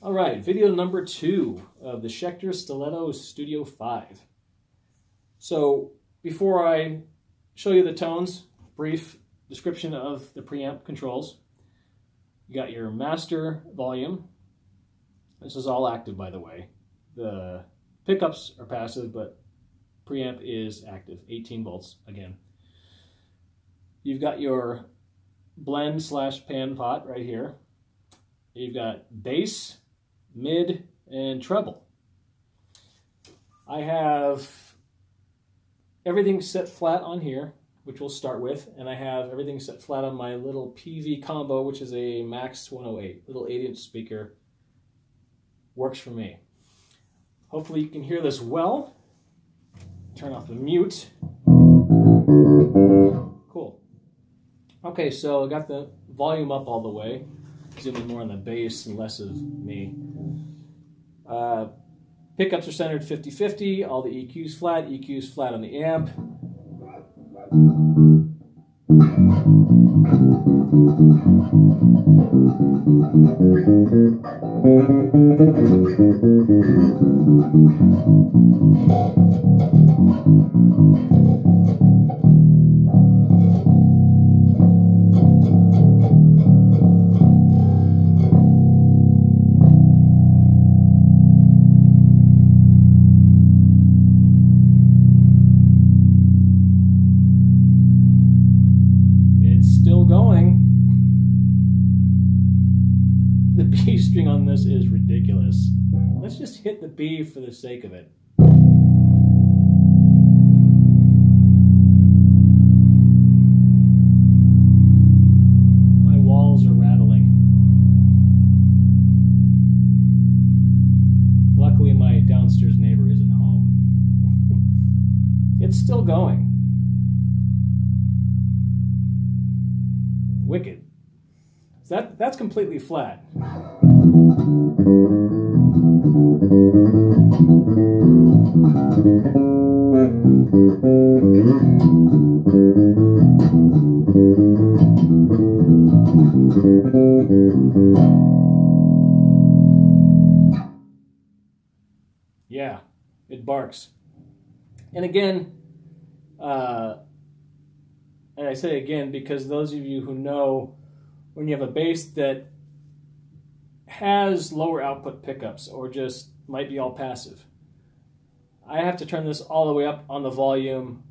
All right, video number 2 of the Schecter Stiletto Studio 5. So before I show you the tones, brief description of the preamp controls. You got your master volume. This is all active, by the way. The pickups are passive, but preamp is active, 18 volts again. You've got your blend / pan pot right here. You've got bass, mid, and treble. I have everything set flat on here, which we'll start with, and I have everything set flat on my little Peavey combo, which is a Max 108, little 8-inch speaker. Works for me. Hopefully you can hear this well. Turn off the mute. Cool. Okay, so I got the volume up all the way. Zooming more on the bass and less of me. Pickups are centered 50-50. All the EQ's flat on the amp. Going. The B string on this is ridiculous. Let's just hit the B for the sake of it. My walls are rattling. Luckily my downstairs neighbor isn't home. It's still going. Wicked. So that's completely flat. Yeah, it barks. And again, and I say again because those of you who know, when you have a bass that has lower output pickups or just might be all passive, I have to turn this all the way up on the volume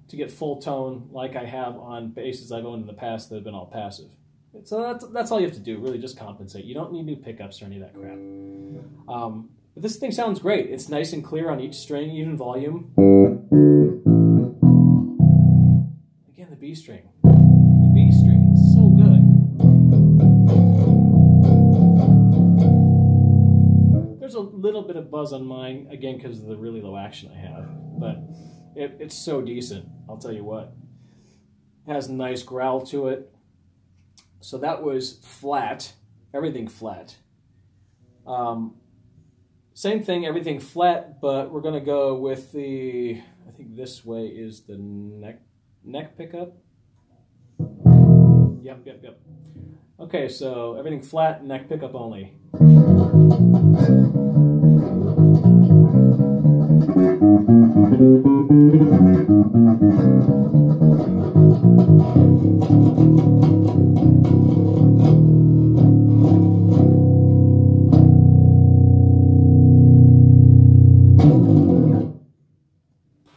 to get full tone like I have on basses I've owned in the past that have been all passive. So that's all you have to do, really just compensate. You don't need new pickups or any of that crap. But this thing sounds great. It's nice and clear on each string, even volume. The B string. The B string is so good. There's a little bit of buzz on mine, again, because of the really low action I have, but it's so decent, I'll tell you what. It has a nice growl to it. So that was flat, everything flat. Same thing, everything flat, but we're going to go with the, I think this way is the neck pickup. Yep. Okay, so everything flat, neck pickup only.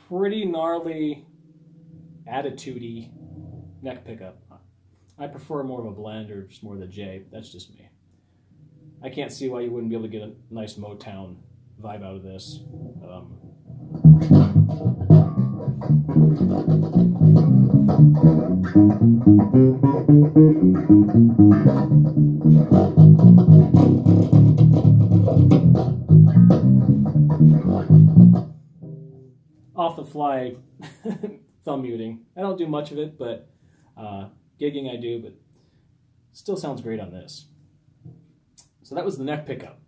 Pretty gnarly, attitude-y neck pickup. I prefer more of a blend or just more of the J, but that's just me. I can't see why you wouldn't be able to get a nice Motown vibe out of this. Off the fly thumb muting. I don't do much of it, but gigging I do, but still sounds great on this. So that was the neck pickup.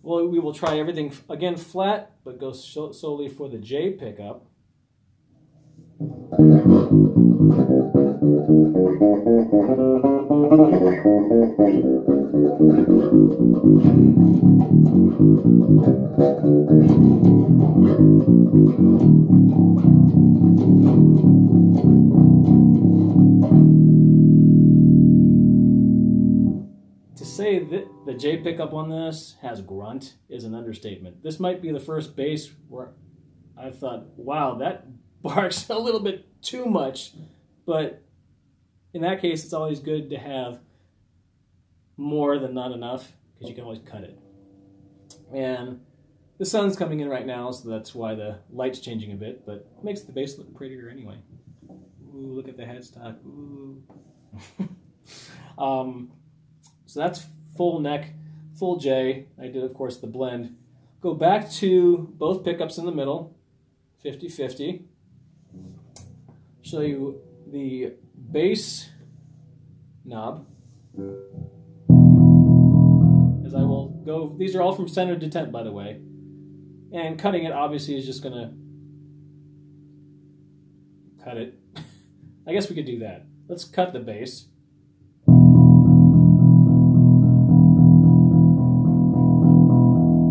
Well, we will try everything again flat, but go solely for the J pickup. To say that the J pickup on this has grunt is an understatement. This might be the first bass where I thought, wow, that barks a little bit too much, but in that case, it's always good to have more than not enough, because you can always cut it. And the sun's coming in right now, so that's why the light's changing a bit, but it makes the bass look prettier anyway. Ooh, look at the headstock. Ooh. So that's full neck, full J. I did, of course, the blend. Go back to both pickups in the middle, 50-50. Show you the bass knob. As I will go, these are all from center detent, by the way. And cutting it obviously is just gonna cut it. I guess we could do that. Let's cut the bass.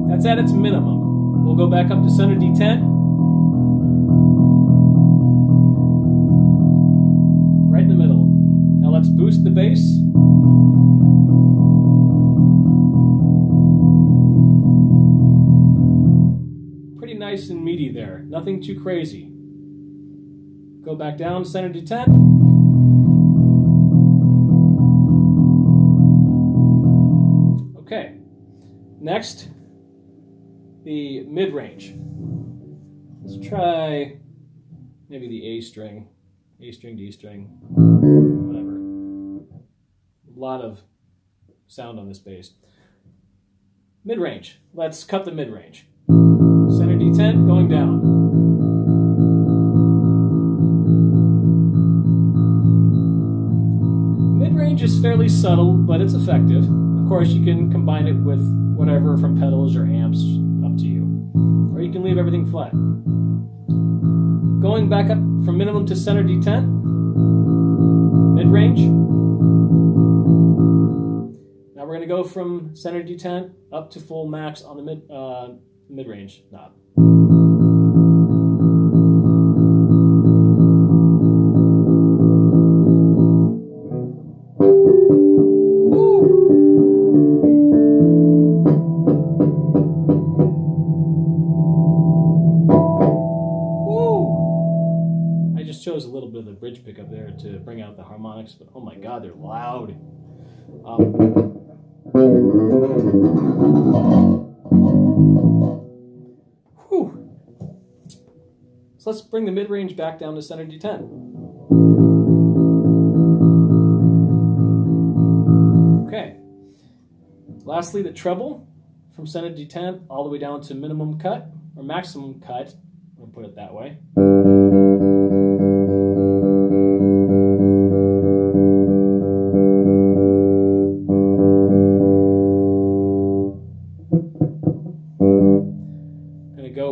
That's at its minimum. We'll go back up to center detent. Right in the middle. Now let's boost the bass. Pretty nice and meaty there. Nothing too crazy. Go back down, center detent. Okay. Next, the mid-range. Let's try maybe the A string, D string, whatever. A lot of sound on this bass. Mid-range. Let's cut the mid-range. Center detent, going down. Mid-range is fairly subtle, but it's effective. Of course, you can combine it with whatever from pedals or amps, up to you. Or you can leave everything flat. Going back up from minimum to center detent, mid-range. Now we're going to go from center detent up to full max on the mid-range knob. Shows a little bit of the bridge pickup there to bring out the harmonics, but oh my god, they're loud. Whew. So let's bring the mid-range back down to center detent. Okay. Lastly, the treble from center detent all the way down to minimum cut, or maximum cut, I'll put it that way.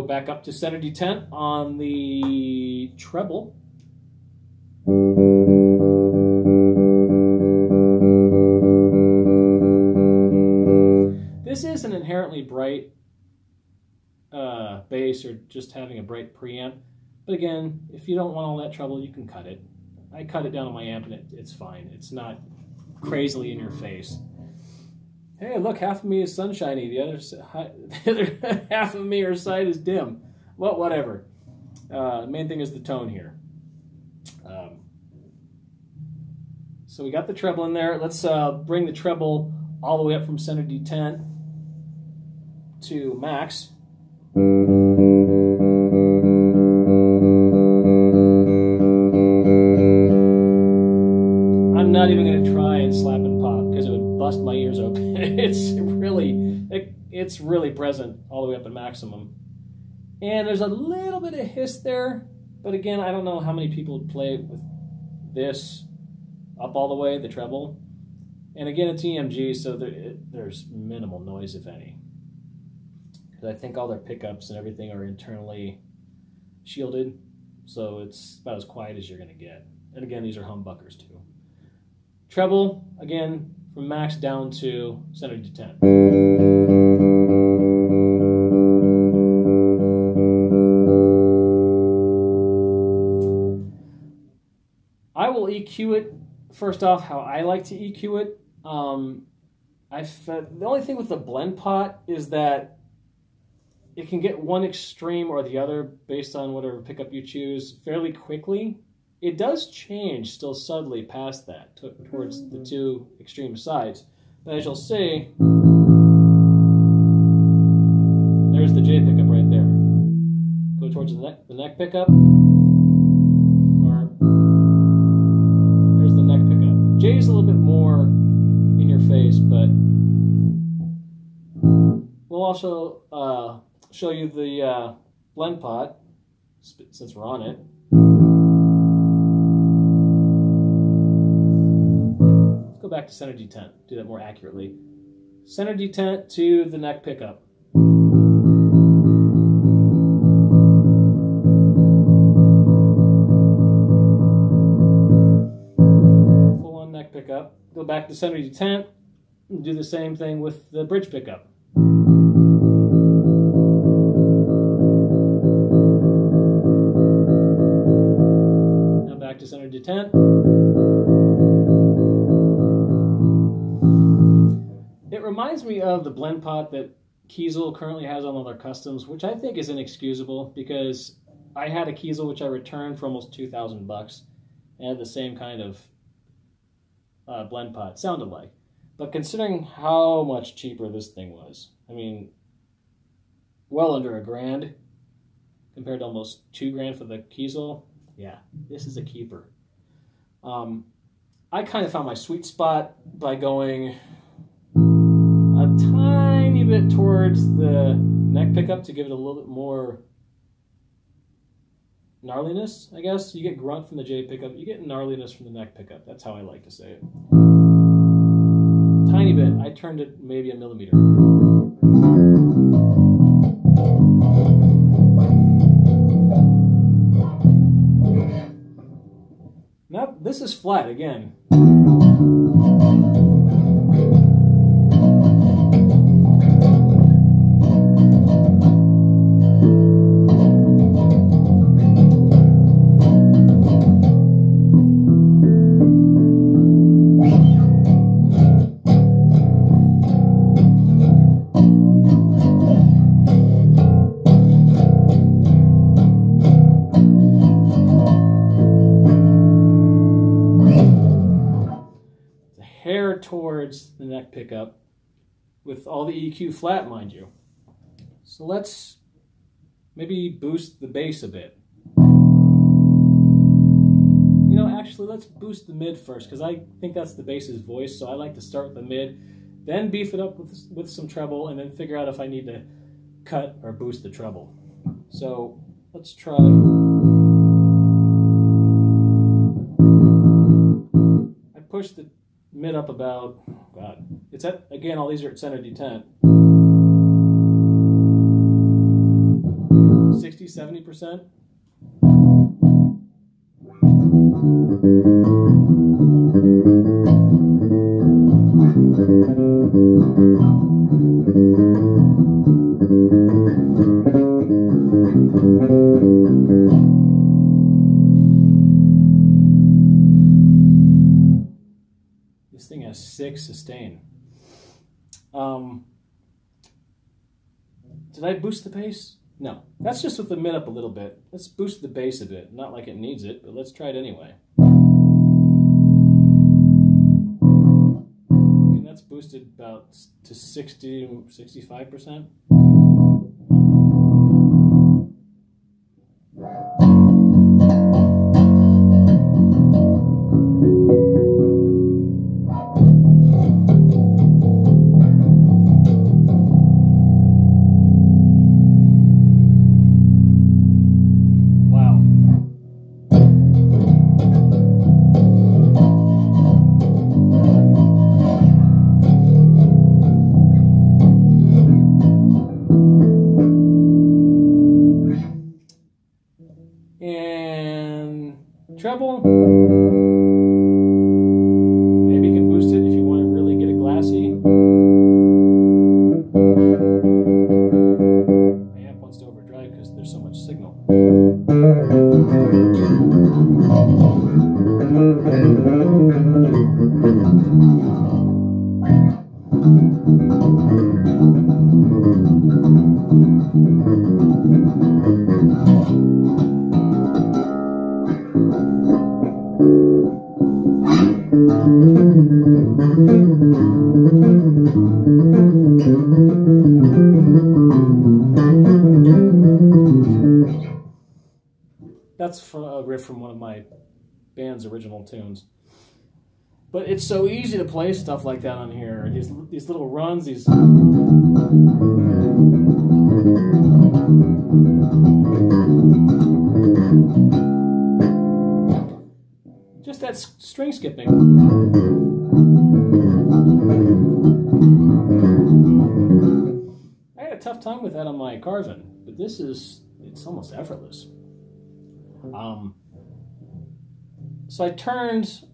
Back up to center detent on the treble. This is an inherently bright bass, or just having a bright preamp. But again, if you don't want all that treble, you can cut it. I cut it down on my amp and it's fine. It's not crazily in your face. Hey, look, half of me is sunshiny, the other half of me or side is dim. Well, whatever. The main thing is the tone here. So we got the treble in there. Let's bring the treble all the way up from center detent to max. I'm not even going to try and slap and pop because it would bust my ears open. It's really present all the way up at maximum. And there's a little bit of hiss there, but again, I don't know how many people would play with this up all the way, the treble. And again, it's EMG, so there's minimal noise, if any. Because I think all their pickups and everything are internally shielded, so it's about as quiet as you're going to get. And again, these are humbuckers too. Treble, again, from max down to center detent. I will EQ it, first off, how I like to EQ it. The only thing with the blend pot is that it can get one extreme or the other based on whatever pickup you choose fairly quickly. It does change still subtly past that towards the two extreme sides. But as you'll see, there's the J pickup right there. Go towards the neck pickup, or there's the neck pickup. J is a little bit more in your face, but we'll also show you the blend pot since we're on it. Let's go back to center detent, do that more accurately. Center detent to the neck pickup. Full on neck pickup. Go back to center detent and do the same thing with the bridge pickup. Now back to center detent. It reminds me of the blend pot that Kiesel currently has on all their customs, which I think is inexcusable because I had a Kiesel which I returned for almost $2,000 and had the same kind of blend pot, sounded like. But considering how much cheaper this thing was, I mean, well under $1,000 compared to almost $2,000 for the Kiesel, yeah, this is a keeper. I kind of found my sweet spot by going a tiny bit towards the neck pickup to give it a little bit more gnarliness, I guess. You get grunt from the J pickup, you get gnarliness from the neck pickup. That's how I like to say it. Tiny bit. I turned it maybe a millimeter. Now this is flat again. Towards the neck pickup with all the EQ flat, mind you. So let's maybe boost the bass a bit. You know, actually, let's boost the mid first because I think that's the bass's voice, so I like to start with the mid, then beef it up with some treble, and then figure out if I need to cut or boost the treble. So let's try. I pushed the mid up about, God, it's at, again, all these are at center detent. 60, 70%. This thing has 6 sustain. Did I boost the bass? No. That's just with the mid up a little bit. Let's boost the bass a bit. Not like it needs it, but let's try it anyway. And that's boosted about to 60, 65%. That's a riff from one of my band's original tunes. But it's so easy to play stuff like that on here. These little runs, these... Just that string skipping. I had a tough time with that on my Carvin, but this is, it's almost effortless. So I turned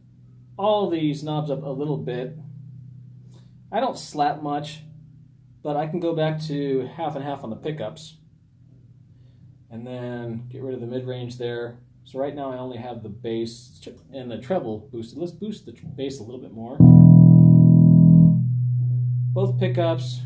all these knobs up a little bit. I don't slap much, but I can go back to half and half on the pickups and then get rid of the mid-range there. So right now I only have the bass and the treble boosted. Let's boost the bass a little bit more. Both pickups.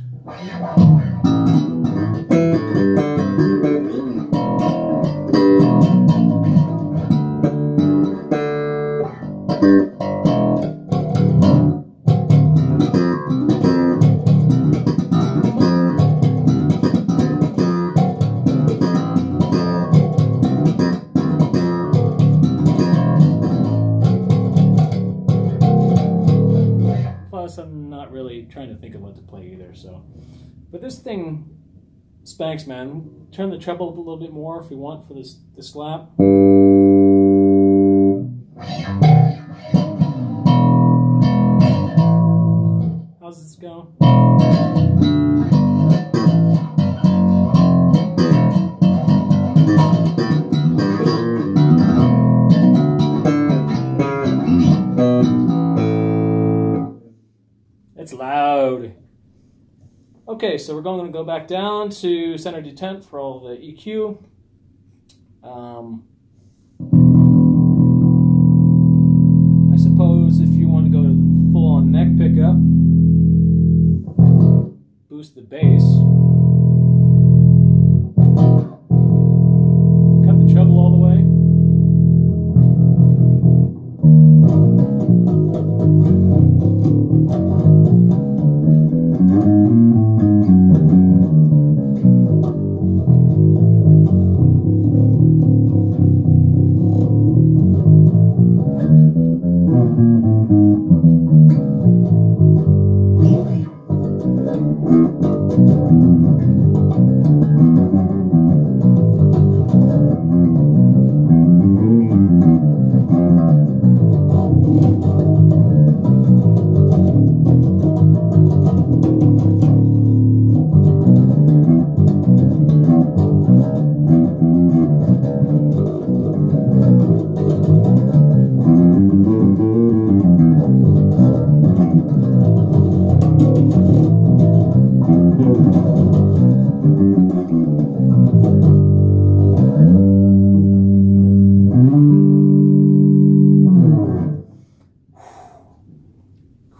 I'm not really trying to think of what to play either, so. But this thing spanks, man. Turn the treble up a little bit more if we want for this slap. How's this go? It's loud. Okay, so we're going to go back down to center detent for all the EQ. I suppose if you want to go to the full-on neck pickup, boost the bass, cut the treble all the way.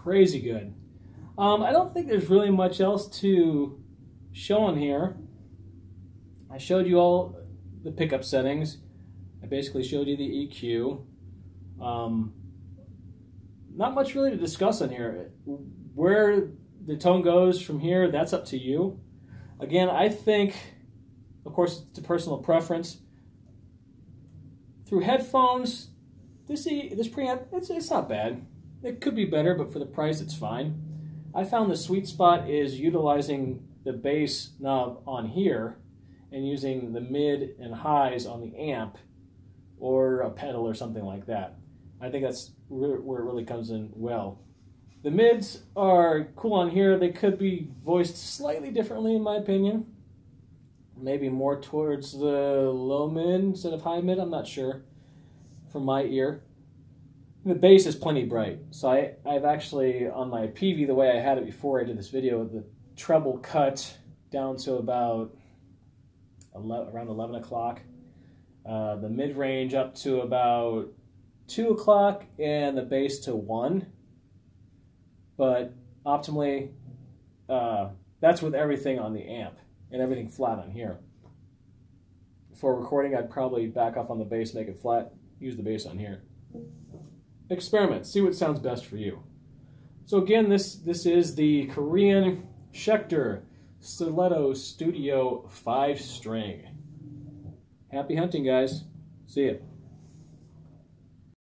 Crazy good. I don't think there's really much else to show on here. I showed you all the pickup settings. I basically showed you the EQ. Not much really to discuss on here. Where the tone goes from here, that's up to you. Again, I think, of course, it's a personal preference. Through headphones, this preamp, it's not bad. It could be better, but for the price, it's fine. I found the sweet spot is utilizing the bass knob on here and using the mid and highs on the amp or a pedal or something like that. I think that's where it really comes in well. The mids are cool on here. They could be voiced slightly differently, in my opinion. Maybe more towards the low mid instead of high mid. I'm not sure from my ear. The bass is plenty bright, so I've actually, on my Peavey, the way I had it before I did this video, the treble cut down to about around 11 o'clock. the mid-range up to about 2 o'clock and the bass to 1. But optimally, that's with everything on the amp and everything flat on here. For recording, I'd probably back off on the bass, make it flat, use the bass on here. Experiment, see what sounds best for you. So again, this is the Korean Schecter Stiletto Studio 5-string. Happy hunting, guys. See ya.